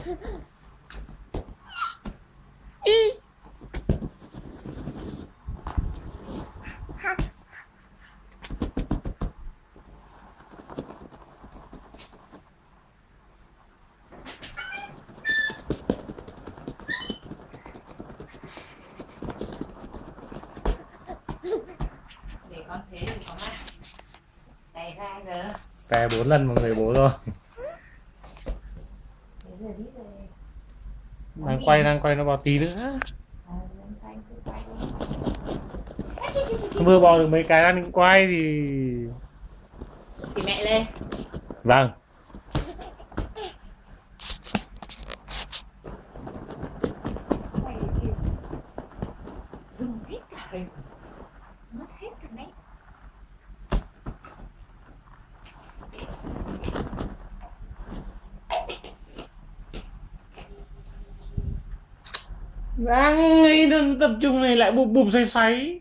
Để con thế thì có mạng. Tay ra giờ. Té 4 lần mà người bố rồi. Thế giờ đi về. Đang quay nó vào tí nữa. Vừa bỏ được mấy cái đang định quay Thì mẹ lên. Vâng. Dùng hết cả hình. Mất hết cả nét. Đang ấy tập trung này lại bụp bụp xoáy xoáy.